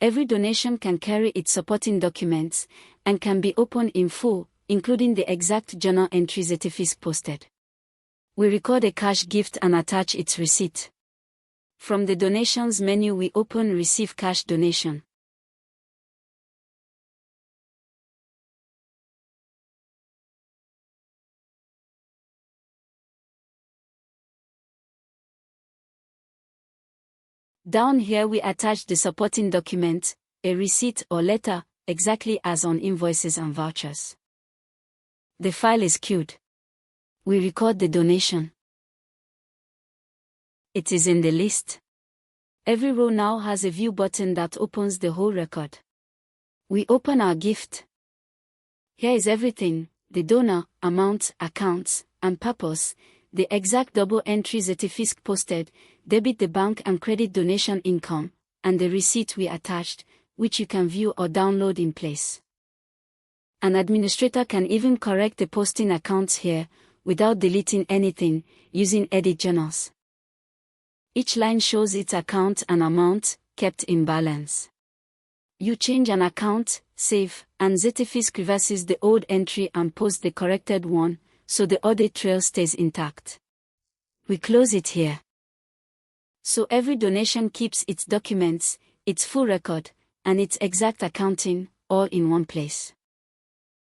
Every donation can carry its supporting documents, and can be opened in full, including the exact journal entry ZetaFisc posted. We record a cash gift and attach its receipt. From the Donations menu we open Receive Cash Donation. Down here we attach the supporting document, a receipt or letter, exactly as on invoices and vouchers. The file is queued. We record the donation. It is in the list. Every row now has a view button that opens the whole record. We open our gift. Here is everything: the donor, amount, accounts, and purpose, the exact double entry ZetaFisc posted, debit the bank and credit donation income, and the receipt we attached, which you can view or download in place. An administrator can even correct the posting accounts here, without deleting anything, using Edit Journals. Each line shows its account and amount, kept in balance. You change an account, save, and ZetaFisc reverses the old entry and posts the corrected one, so the audit trail stays intact. We close it here. So every donation keeps its documents, its full record, and its exact accounting, all in one place.